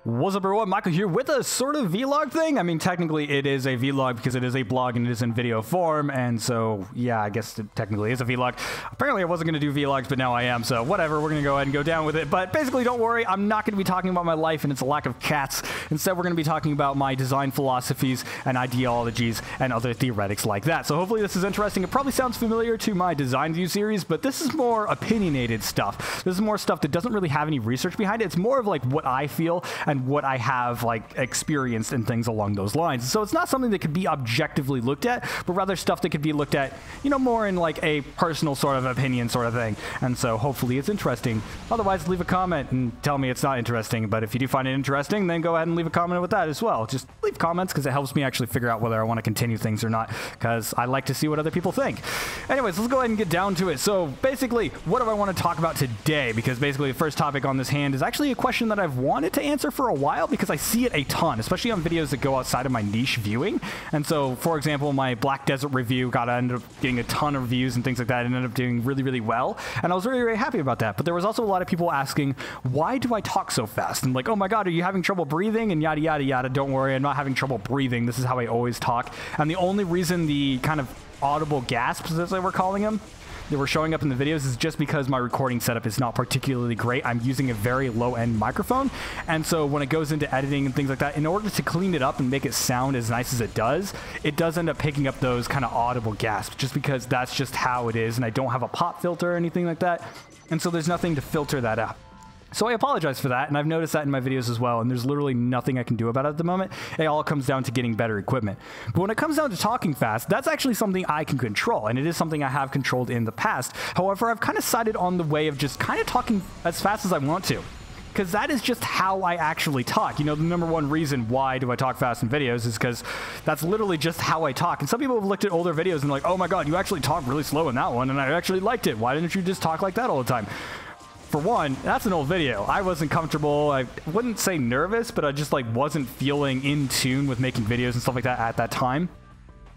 What's up everyone, Michael here with a sort of vlog thing. I mean, technically it is a vlog because it is a blog and it is in video form, and so yeah, I guess it technically is a vlog. Apparently I wasn't going to do vlogs, but now I am, so whatever, we're going to go ahead and go down with it. But basically, don't worry, I'm not going to be talking about my life and its lack of cats. Instead, we're going to be talking about my design philosophies and ideologies and other theoretics like that. So hopefully this is interesting. It probably sounds familiar to my Design View series, but this is more opinionated stuff. This is more stuff that doesn't really have any research behind it. It's more of like what I feel and what I have like experienced and things along those lines. So it's not something that could be objectively looked at, but rather stuff that could be looked at, you know, more in like a personal sort of opinion sort of thing. And so hopefully it's interesting. Otherwise, leave a comment and tell me it's not interesting. But if you do find it interesting, then go ahead and leave a comment with that as well. Just leave comments because it helps me actually figure out whether I want to continue things or not, because I like to see what other people think. Anyways, let's go ahead and get down to it. So basically, what do I want to talk about today? Because basically the first topic on this hand is actually a question that I've wanted to answer for a while, because I see it a ton, especially on videos that go outside of my niche viewing. And so, for example, my Black Desert review ended up getting a ton of views and things like that, and ended up doing really, really well. And I was really, really happy about that. But there was also a lot of people asking, why do I talk so fast? And like, oh my God, are you having trouble breathing? And yada, yada, yada. Don't worry, I'm not having trouble breathing. This is how I always talk. And the only reason the kind of audible gasps, as they were calling them, that were showing up in the videos is just because my recording setup is not particularly great. I'm using a very low-end microphone, and so when it goes into editing and things like that, in order to clean it up and make it sound as nice as it does end up picking up those kind of audible gasps, just because that's just how it is, and I don't have a pop filter or anything like that, and so there's nothing to filter that out. So I apologize for that, and I've noticed that in my videos as well, and there's literally nothing I can do about it at the moment. It all comes down to getting better equipment. But when it comes down to talking fast, that's actually something I can control, and it is something I have controlled in the past. However, I've kind of sided on the way of just kind of talking as fast as I want to, because that is just how I actually talk. You know, the number one reason why do I talk fast in videos is because that's literally just how I talk. And some people have looked at older videos and like, oh my God, you actually talk really slow in that one, and I actually liked it. Why didn't you just talk like that all the time? For one, that's an old video. I wasn't comfortable. I wouldn't say nervous, but I just like wasn't feeling in tune with making videos and stuff like that at that time.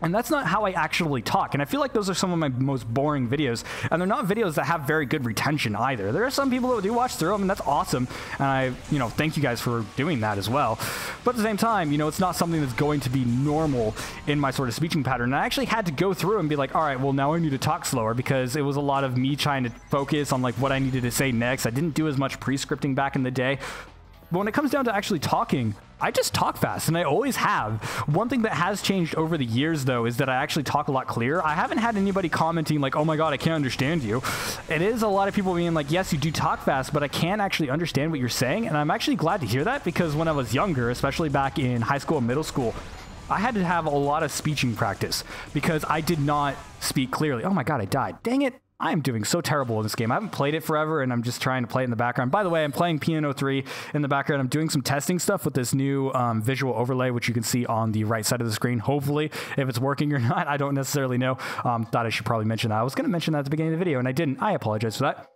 And that's not how I actually talk. And I feel like those are some of my most boring videos. And they're not videos that have very good retention either. There are some people that do watch through them, and that's awesome. And I, thank you guys for doing that as well. But at the same time, it's not something that's going to be normal in my sort of speaking pattern. And I actually had to go through and be like, all right, well, now I need to talk slower, because it was a lot of me trying to focus on like what I needed to say next. I didn't do as much pre-scripting back in the day. But when it comes down to actually talking, I just talk fast, and I always have. One thing that has changed over the years, though, is that I actually talk a lot clearer. I haven't had anybody commenting like, oh my God, I can't understand you. It is a lot of people being like, yes, you do talk fast, but I can't actually understand what you're saying. And I'm actually glad to hear that, because when I was younger, especially back in high school and middle school, I had to have a lot of speeching practice because I did not speak clearly. Oh my God, I died. Dang it. I am doing so terrible in this game. I haven't played it forever, and I'm just trying to play it in the background. By the way, I'm playing P.N.03 in the background. I'm doing some testing stuff with this new visual overlay, which you can see on the right side of the screen. Hopefully, if it's working or not, I don't necessarily know. Thought I should probably mention that. I was going to mention that at the beginning of the video, and I didn't. I apologize for that.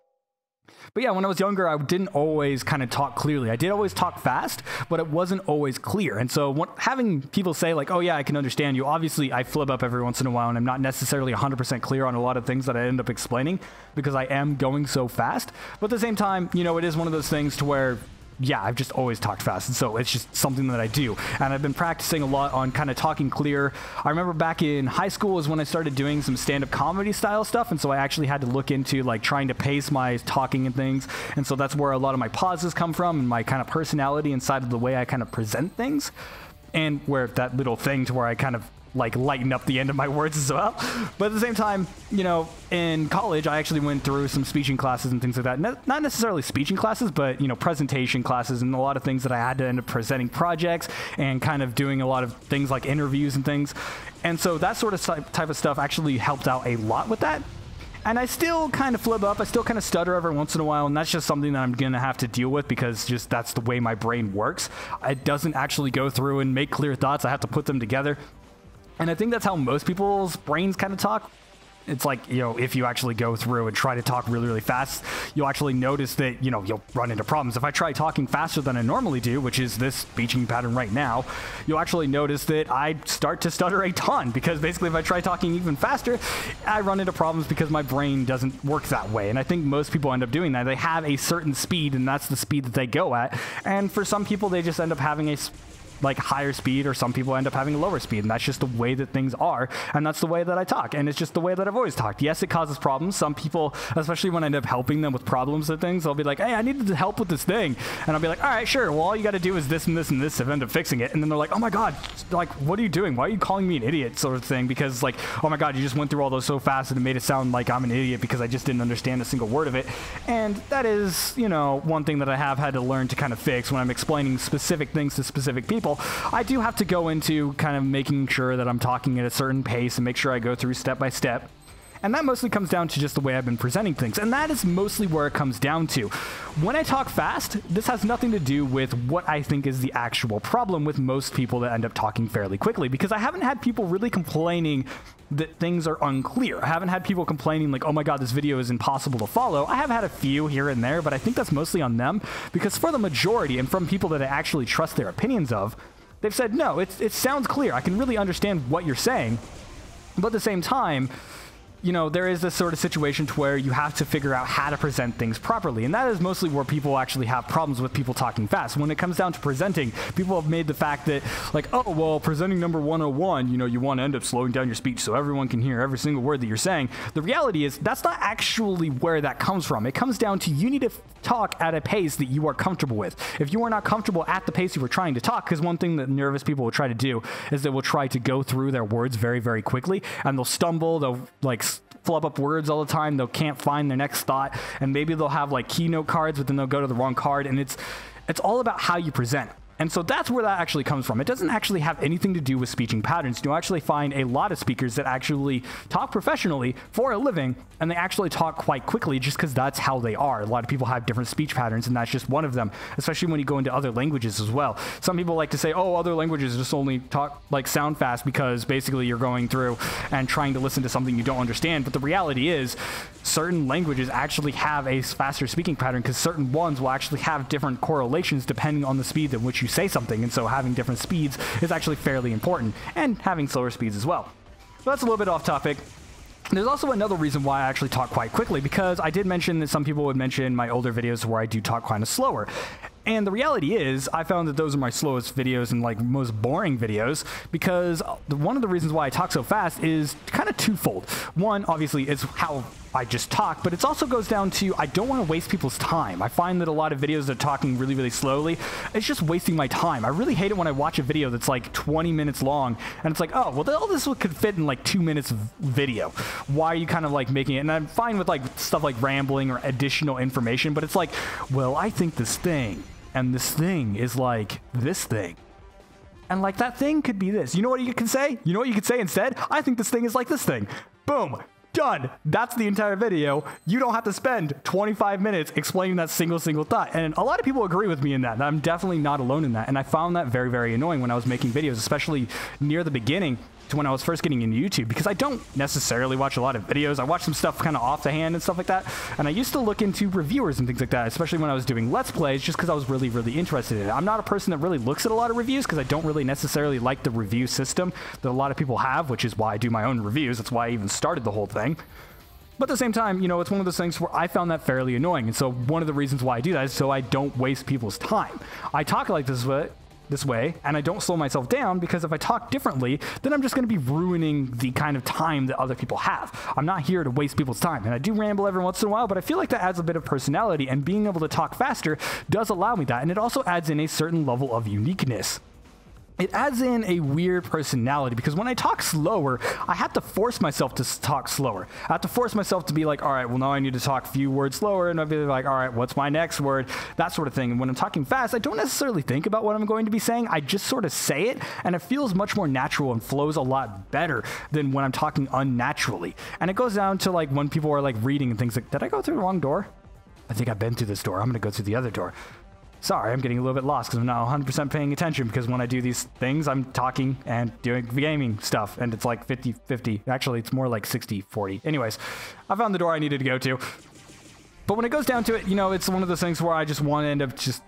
But yeah, when I was younger, I didn't always kind of talk clearly. I did always talk fast, but it wasn't always clear. And so having people say like, oh yeah, I can understand you. Obviously, I flip up every once in a while, and I'm not necessarily 100% clear on a lot of things that I end up explaining because I am going so fast. But at the same time, it is one of those things to where, yeah, I've just always talked fast, and so it's just something that I do. And I've been practicing a lot on kind of talking clear. I remember back in high school is when I started doing some stand-up comedy style stuff, and so I actually had to look into like trying to pace my talking and things. And so that's where a lot of my pauses come from, and my kind of personality inside of the way I kind of present things, and where that little thing to where I kind of like lighten up the end of my words as well. But at the same time, in college, I actually went through some speeching classes and things like that. Not necessarily speeching classes, but, presentation classes, and a lot of things that I had to end up presenting projects and kind of doing a lot of things like interviews and things. And so that sort of type of stuff actually helped out a lot with that. And I still kind of flip up. I still kind of stutter every once in a while, and that's just something that I'm going to have to deal with, because just that's the way my brain works. It doesn't actually go through and make clear thoughts. I have to put them together. And I think that's how most people's brains kind of talk. It's like, you know, if you actually go through and try to talk really, really fast, you'll actually notice that, you know, you'll run into problems. If I try talking faster than I normally do, which is this speaking pattern right now, you'll actually notice that I start to stutter a ton, because basically if I try talking even faster, I run into problems because my brain doesn't work that way. And I think most people end up doing that. They have a certain speed, and that's the speed that they go at. And for some people, they just end up having a like higher speed, or some people end up having a lower speed, and that's just the way that things are, and that's the way that I talk, and it's just the way that I've always talked. Yes, it causes problems. Some people, especially when I end up helping them with problems and things, they'll be like, hey, I needed help with this thing, and I'll be like, all right, sure, well, all you got to do is this and this and this to end up fixing it. And then they're like, oh my god, like, what are you doing? Why are you calling me an idiot, sort of thing? Because like, oh my god, you just went through all those so fast and it made it sound like I'm an idiot because I just didn't understand a single word of it. And that is, you know, one thing that I have had to learn to kind of fix when I'm explaining specific things to specific people. I do have to go into kind of making sure that I'm talking at a certain pace and make sure I go through step by step. And that mostly comes down to just the way I've been presenting things. And that is mostly where it comes down to. When I talk fast, this has nothing to do with what I think is the actual problem with most people that end up talking fairly quickly, because I haven't had people really complaining that things are unclear. I haven't had people complaining like, oh my god, this video is impossible to follow. I have had a few here and there, but I think that's mostly on them, because for the majority, and from people that I actually trust their opinions of, they've said, no, it sounds clear. I can really understand what you're saying. But at the same time, you know, there is this sort of situation to where you have to figure out how to present things properly. And that is mostly where people actually have problems with people talking fast. When it comes down to presenting, people have made the fact that, like, oh, well, presenting number 101, you know, you want to end up slowing down your speech so everyone can hear every single word that you're saying. The reality is that's not actually where that comes from. It comes down to you need to talk at a pace that you are comfortable with. If you are not comfortable at the pace you were trying to talk, because one thing that nervous people will try to do is they will try to go through their words very, very quickly, and they'll stumble, they'll like flub up words all the time, they can't find their next thought, and maybe they'll have like keynote cards, but then they'll go to the wrong card, and it's all about how you present. And so that's where that actually comes from. It doesn't actually have anything to do with speaking patterns. You'll actually find a lot of speakers that actually talk professionally for a living, and they actually talk quite quickly just because that's how they are. A lot of people have different speech patterns, and that's just one of them, especially when you go into other languages as well. Some people like to say, oh, other languages just only talk, like, sound fast because basically you're going through and trying to listen to something you don't understand. But the reality is certain languages actually have a faster speaking pattern because certain ones will actually have different correlations depending on the speed at which you say something, and so having different speeds is actually fairly important, and having slower speeds as well. So that's a little bit off topic. There's also another reason why I actually talk quite quickly, because I did mention that some people would mention my older videos where I do talk kind of slower. And the reality is, I found that those are my slowest videos and like most boring videos, because one of the reasons why I talk so fast is kind of twofold. One, obviously, is how I just talk, but it also goes down to I don't want to waste people's time. I find that a lot of videos that are talking really, really slowly, it's just wasting my time. I really hate it when I watch a video that's like 20 minutes long, and it's like, oh, well, all this could fit in like 2 minutes of video. Why are you kind of like making it? And I'm fine with like stuff like rambling or additional information, but it's like, well, I think this thing, and this thing is like this thing. And like that thing could be this. You know what you can say? You know what you could say instead? I think this thing is like this thing. Boom. Done. That's the entire video. You don't have to spend 25 minutes explaining that single thought. And a lot of people agree with me in that. I'm definitely not alone in that. And I found that very, very annoying when I was making videos, especially near the beginning to when I was first getting into YouTube, because I don't necessarily watch a lot of videos. I watch some stuff kind of off the hand and stuff like that. And I used to look into reviewers and things like that, especially when I was doing Let's Plays, just because I was really, really interested in it. I'm not a person that really looks at a lot of reviews because I don't really necessarily like the review system that a lot of people have, which is why I do my own reviews. That's why I even started the whole thing. But at the same time, you know, it's one of those things where I found that fairly annoying. And so one of the reasons why I do that is so I don't waste people's time. I talk like this way, and I don't slow myself down, because if I talk differently, then I'm just going to be ruining the kind of time that other people have. I'm not here to waste people's time, and I do ramble every once in a while, but I feel like that adds a bit of personality, and being able to talk faster does allow me that, and it also adds in a certain level of uniqueness. It adds in a weird personality, because when I talk slower, I have to force myself to talk slower. I have to force myself to be like, all right, well, now I need to talk a few words slower, and I'll be like, all right, what's my next word? That sort of thing. And when I'm talking fast, I don't necessarily think about what I'm going to be saying. I just sort of say it, and it feels much more natural and flows a lot better than when I'm talking unnaturally. And it goes down to like when people are like reading and things like, did I go through the wrong door? I think I've been through this door. I'm going to go through the other door. Sorry, I'm getting a little bit lost because I'm not 100% paying attention, because when I do these things, I'm talking and doing gaming stuff, and it's like 50-50. Actually, it's more like 60-40. Anyways, I found the door I needed to go to. But when it goes down to it, you know, it's one of those things where I just want to end up just,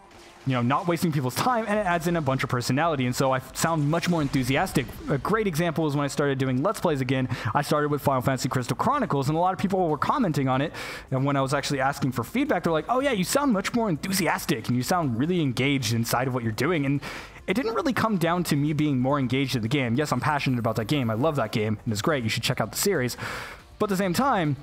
you know, not wasting people's time, and it adds in a bunch of personality, and so I sound much more enthusiastic. A great example is when I started doing Let's Plays again. I started with Final Fantasy Crystal Chronicles, and a lot of people were commenting on it, and when I was actually asking for feedback, they're like, oh yeah, you sound much more enthusiastic, and you sound really engaged inside of what you're doing, and it didn't really come down to me being more engaged in the game. Yes, I'm passionate about that game. I love that game, and it's great. You should check out the series. But at the same time,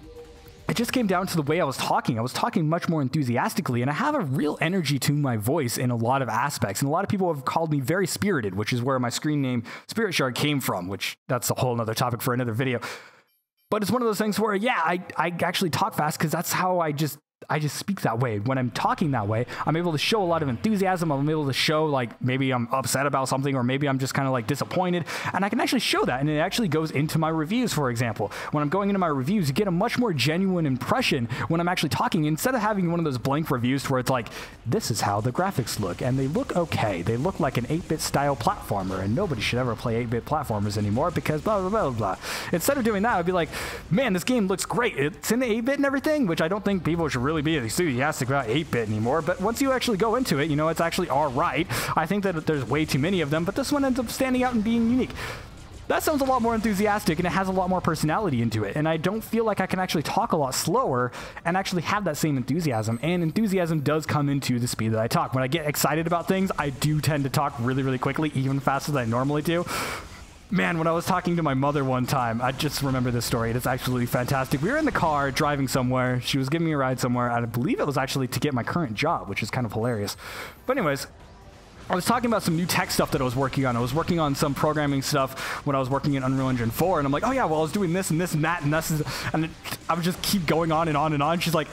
it just came down to the way I was talking. I was talking much more enthusiastically, and I have a real energy to my voice in a lot of aspects. And a lot of people have called me very spirited, which is where my screen name Spirit Shard came from, which that's a whole other topic for another video. But it's one of those things where, yeah, I actually talk fast because that's how I just speak that way. When I'm talking that way, I'm able to show a lot of enthusiasm. I'm able to show, like, maybe I'm upset about something, or maybe I'm just kind of like disappointed, and I can actually show that, and it actually goes into my reviews. For example, when I'm going into my reviews, you get a much more genuine impression when I'm actually talking, instead of having one of those blank reviews where it's like, this is how the graphics look, and they look okay. They look like an 8-bit style platformer, and nobody should ever play 8-bit platformers anymore because blah, blah, blah, blah. Instead of doing that, I'd be like, man, this game looks great. It's in the 8-bit and everything, which I don't think people should really be enthusiastic about 8-bit anymore, but once you actually go into it, you know, it's actually all right. I think that there's way too many of them, but this one ends up standing out and being unique. That sounds a lot more enthusiastic, and it has a lot more personality into it, and I don't feel like I can actually talk a lot slower and actually have that same enthusiasm, and enthusiasm does come into the speed that I talk. When I get excited about things, I do tend to talk really, really quickly, even faster than I normally do. Man, when I was talking to my mother one time, I just remember this story. It is absolutely fantastic. We were in the car driving somewhere. She was giving me a ride somewhere. I believe it was actually to get my current job, which is kind of hilarious. But anyways, I was talking about some new tech stuff that I was working on. I was working on some programming stuff when I was working in Unreal Engine 4, and I'm like, oh yeah, well, I was doing this and this and that, and this is, and I would just keep going on and on and on. She's like,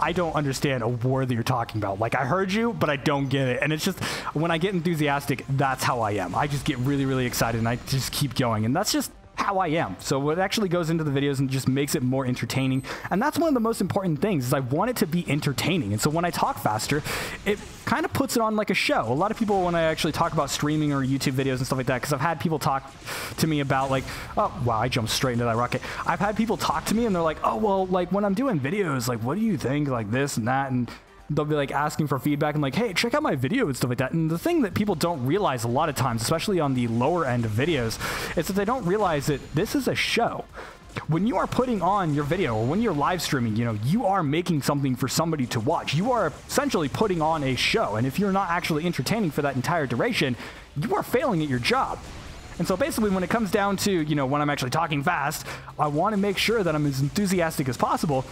I don't understand a word that you're talking about. Like, I heard you, but I don't get it. And it's just, when I get enthusiastic, that's how I am. I just get really, really excited, and I just keep going. And that's just how I am. So it actually goes into the videos and just makes it more entertaining. And that's one of the most important things, is I want it to be entertaining. And so when I talk faster, it kind of puts it on like a show. A lot of people, when I actually talk about streaming or YouTube videos and stuff like that, because I've had people talk to me about, like, oh, wow, I jumped straight into that rocket. I've had people talk to me and they're like, oh, well, like, when I'm doing videos, like, what do you think, like this and that? And they'll be like asking for feedback and like, hey, check out my video and stuff like that. And the thing that people don't realize a lot of times, especially on the lower end of videos, is that they don't realize that this is a show. When you are putting on your video, or when you're live streaming, you know, you are making something for somebody to watch. You are essentially putting on a show. And if you're not actually entertaining for that entire duration, you are failing at your job. And so basically, when it comes down to, you know, when I'm actually talking fast, I want to make sure that I'm as enthusiastic as possible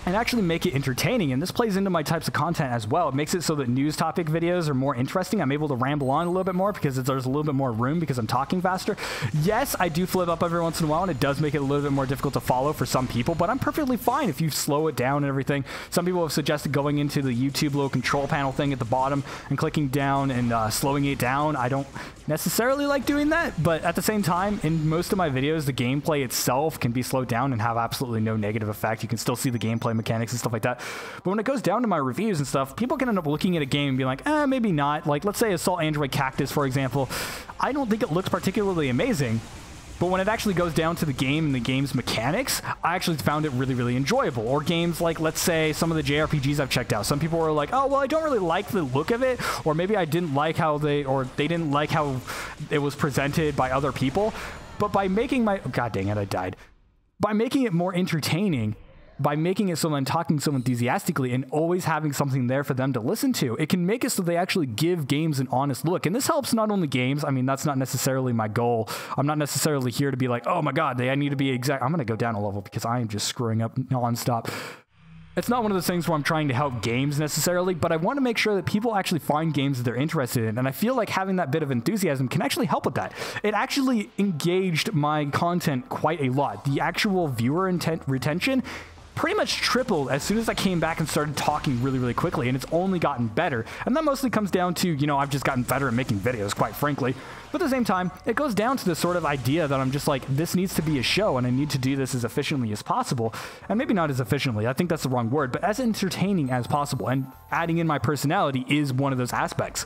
and actually make it entertaining. And this plays into my types of content as well. It makes it so that news topic videos are more interesting. I'm able to ramble on a little bit more because there's a little bit more room because I'm talking faster. Yes, I do flip up every once in a while, and it does make it a little bit more difficult to follow for some people, but I'm perfectly fine if you slow it down and everything. Some people have suggested going into the YouTube little control panel thing at the bottom and clicking down and slowing it down. I don't necessarily like doing that, but at the same time, in most of my videos, the gameplay itself can be slowed down and have absolutely no negative effect. You can still see the gameplay mechanics and stuff like that. But when it goes down to my reviews and stuff, people can end up looking at a game and be like, maybe not. Like, let's say Assault Android Cactus, for example. I don't think it looks particularly amazing, but when it actually goes down to the game and the game's mechanics, I actually found it really, really enjoyable. Or games like, let's say, some of the JRPGs I've checked out. Some people were like, oh, well, I don't really like the look of it, or maybe I didn't like how they didn't like how it was presented by other people. But by making God dang it, I died. By making it more entertaining, by making it so I'm talking so enthusiastically and always having something there for them to listen to, it can make it so they actually give games an honest look. And this helps not only games. I mean, that's not necessarily my goal. I'm not necessarily here to be like, oh my God, I need to be exact. I'm going to go down a level because I am just screwing up nonstop. It's not one of those things where I'm trying to help games necessarily, but I want to make sure that people actually find games that they're interested in. And I feel like having that bit of enthusiasm can actually help with that. It actually engaged my content quite a lot. The actual viewer retention pretty much tripled as soon as I came back and started talking really, really quickly, and it's only gotten better. And that mostly comes down to, you know, I've just gotten better at making videos, quite frankly. But at the same time, it goes down to this sort of idea that I'm just like, this needs to be a show, and I need to do this as efficiently as possible. And maybe not as efficiently, I think that's the wrong word, but as entertaining as possible. And adding in my personality is one of those aspects.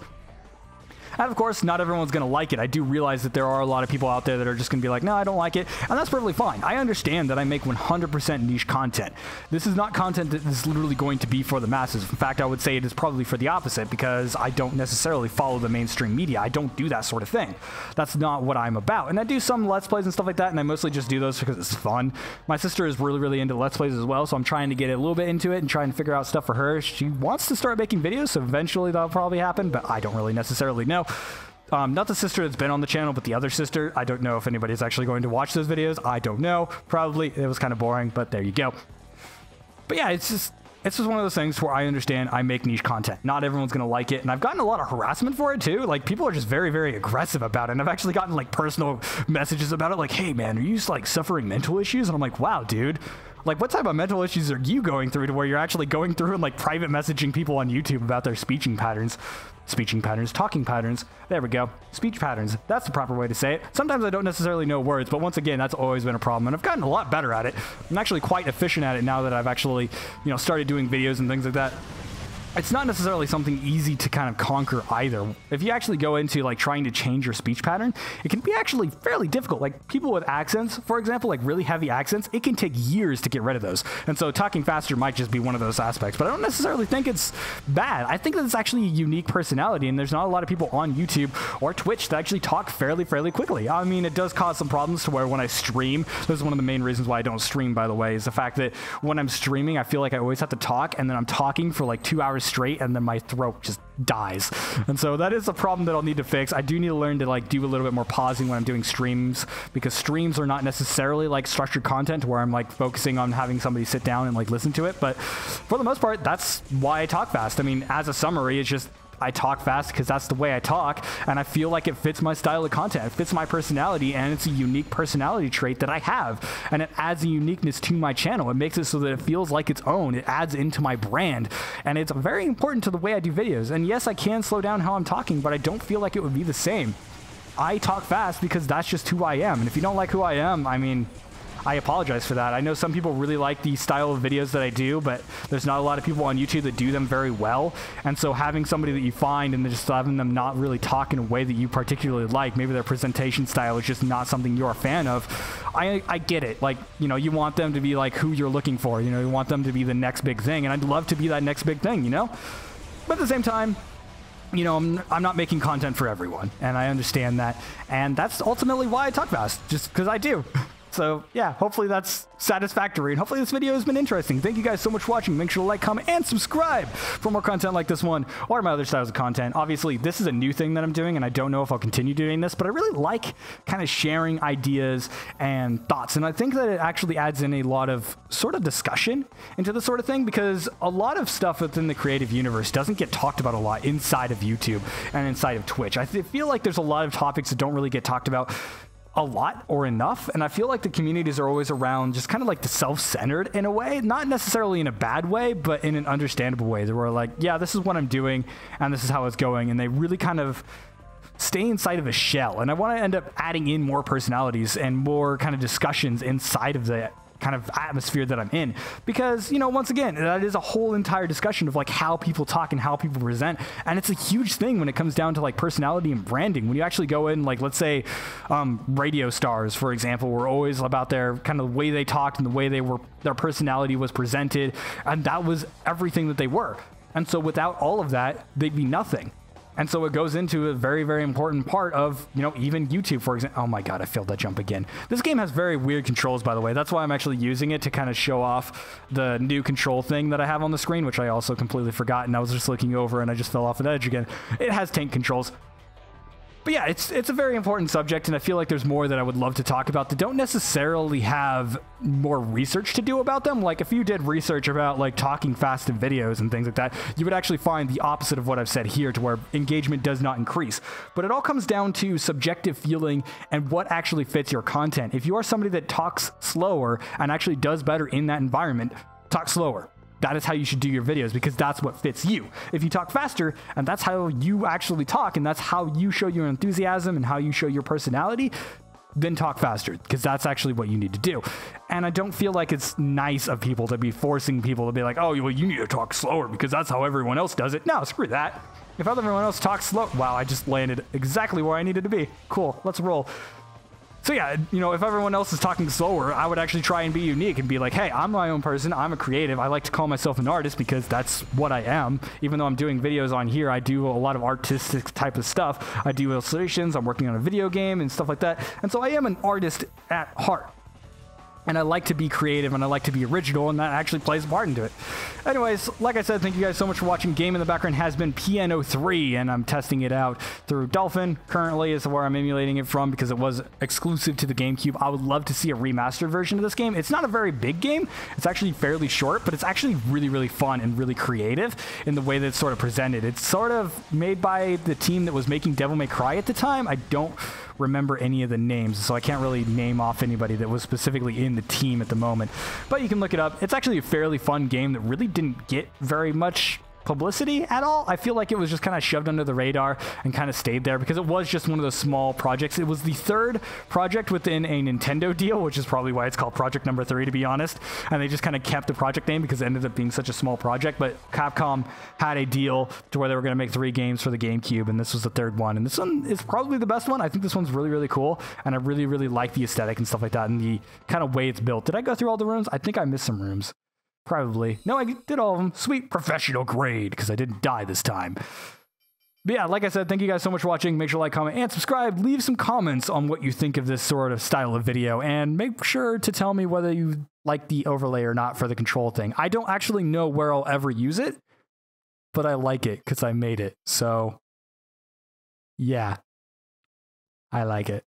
And of course, not everyone's going to like it. I do realize that there are a lot of people out there that are just going to be like, no, I don't like it. And that's perfectly fine. I understand that I make 100% niche content. This is not content that is literally going to be for the masses. In fact, I would say it is probably for the opposite, because I don't necessarily follow the mainstream media. I don't do that sort of thing. That's not what I'm about. And I do some Let's Plays and stuff like that, and I mostly just do those because it's fun. My sister is really, really into Let's Plays as well, so I'm trying to get a little bit into it and try and figure out stuff for her. She wants to start making videos, so eventually that'll probably happen, but I don't really necessarily know. Not the sister that's been on the channel, but the other sister. I don't know if anybody's actually going to watch those videos. I don't know. Probably. It was kind of boring, but there you go. But yeah, it's just one of those things where I understand I make niche content. Not everyone's going to like it, and I've gotten a lot of harassment for it too. Like, people are just very, very aggressive about it, and I've actually gotten like personal messages about it, like, hey man, are you just like suffering mental issues? And I'm like, wow, dude. Like, what type of mental issues are you going through to where you're actually going through and like private messaging people on YouTube about their talking patterns. There we go. Speech patterns. That's the proper way to say it. Sometimes I don't necessarily know words, but once again, that's always been a problem, and I've gotten a lot better at it. I'm actually quite efficient at it now that I've actually, you know, started doing videos and things like that. It's not necessarily something easy to kind of conquer either. If you actually go into like trying to change your speech pattern, it can be actually fairly difficult. Like, people with accents, for example, like really heavy accents, it can take years to get rid of those. And so talking faster might just be one of those aspects, but I don't necessarily think it's bad. I think that it's actually a unique personality, and there's not a lot of people on YouTube or Twitch that actually talk fairly quickly. I mean, it does cause some problems to where when I stream, this is one of the main reasons why I don't stream, by the way, is the fact that when I'm streaming, I feel like I always have to talk, and then I'm talking for like 2 hours straight, and then my throat just dies. And so that is a problem that I'll need to fix. I do need to learn to like do a little bit more pausing when I'm doing streams, because streams are not necessarily like structured content where I'm like focusing on having somebody sit down and like listen to it. But for the most part, that's why I talk fast. I mean, as a summary, it's just I talk fast because that's the way I talk, and I feel like it fits my style of content. It fits my personality, and it's a unique personality trait that I have, and it adds a uniqueness to my channel. It makes it so that it feels like its own. It adds into my brand, and it's very important to the way I do videos. And yes, I can slow down how I'm talking, but I don't feel like it would be the same. I talk fast because that's just who I am, and if you don't like who I am, I mean, I apologize for that. I know some people really like the style of videos that I do, but there's not a lot of people on YouTube that do them very well. And so having somebody that you find and just having them not really talk in a way that you particularly like, maybe their presentation style is just not something you're a fan of, I get it. Like, you know, you want them to be like who you're looking for, you know, you want them to be the next big thing, and I'd love to be that next big thing, you know? But at the same time, you know, I'm not making content for everyone, and I understand that, and that's ultimately why I talk fast, just because I do. So yeah, hopefully that's satisfactory, and hopefully this video has been interesting. Thank you guys so much for watching. Make sure to like, comment, and subscribe for more content like this one or my other styles of content. Obviously, this is a new thing that I'm doing, and I don't know if I'll continue doing this, but I really like kind of sharing ideas and thoughts, and I think that it actually adds in a lot of sort of discussion into this sort of thing, because a lot of stuff within the creative universe doesn't get talked about a lot inside of YouTube and inside of Twitch. I feel like there's a lot of topics that don't really get talked about a lot or enough, and I feel like the communities are always around just kind of like the self-centered in a way, not necessarily in a bad way, but in an understandable way. They were like, yeah, this is what I'm doing and this is how it's going, and they really kind of stay inside of a shell. And I want to end up adding in more personalities and more kind of discussions inside of the kind of atmosphere that I'm in, because, you know, once again, that is a whole entire discussion of like how people talk and how people present, and it's a huge thing when it comes down to like personality and branding. When you actually go in, like, let's say radio stars, for example, were always about their kind of the way they talked and the way their personality was presented, and that was everything that they were. And so without all of that, they'd be nothing. And so it goes into a very, very important part of, you know, even YouTube, for example. Oh my God, I failed that jump again. This game has very weird controls, by the way. That's why I'm actually using it to kind of show off the new control thing that I have on the screen, which I also completely forgot, and I was just looking over and I just fell off an edge again. It has tank controls. But yeah, it's a very important subject, and I feel like there's more that I would love to talk about that don't necessarily have more research to do about them. Like, if you did research about like talking fast in videos and things like that, you would actually find the opposite of what I've said here, to where engagement does not increase. But it all comes down to subjective feeling and what actually fits your content. If you are somebody that talks slower and actually does better in that environment, talk slower. That is how you should do your videos because that's what fits you. If you talk faster and that's how you actually talk and that's how you show your enthusiasm and how you show your personality, then talk faster because that's actually what you need to do. And I don't feel like it's nice of people to be forcing people to be like, oh, well, you need to talk slower because that's how everyone else does it. No, screw that. If everyone else talks slow, wow, I just landed exactly where I needed to be. Cool, let's roll. So yeah, you know, if everyone else is talking slower, I would actually try and be unique and be like, hey, I'm my own person. I'm a creative. I like to call myself an artist because that's what I am. Even though I'm doing videos on here, I do a lot of artistic type of stuff. I do illustrations. I'm working on a video game and stuff like that. And so I am an artist at heart. And I like to be creative and I like to be original, and that actually plays a part into it. Anyways, like I said, thank you guys so much for watching. Game in the background has been P.N.03, and I'm testing it out through Dolphin. Currently is where I'm emulating it from because it was exclusive to the GameCube. I would love to see a remastered version of this game. It's not a very big game. It's actually fairly short, but it's actually really, really fun and really creative in the way that it's sort of presented. It's sort of made by the team that was making Devil May Cry at the time. I don't remember any of the names, so I can't really name off anybody that was specifically in the team at the moment, but you can look it up. It's actually a fairly fun game that really didn't get very much publicity at all. I feel like it was just kind of shoved under the radar and kind of stayed there because it was just one of those small projects. It was the third project within a Nintendo deal, which is probably why it's called Project Number 3, to be honest. And they just kind of kept the project name because it ended up being such a small project. But Capcom had a deal to where they were going to make 3 games for the GameCube, and this was the third one. And this one is probably the best one. I think this one's really, really cool, and I really, really like the aesthetic and stuff like that and the kind of way it's built. Did I go through all the rooms? I think I missed some rooms. Probably. No, I did all of them. Sweet professional grade, because I didn't die this time. But yeah, like I said, thank you guys so much for watching. Make sure to like, comment, and subscribe. Leave some comments on what you think of this sort of style of video, and make sure to tell me whether you like the overlay or not for the control thing. I don't actually know where I'll ever use it, but I like it because I made it. So, yeah, I like it.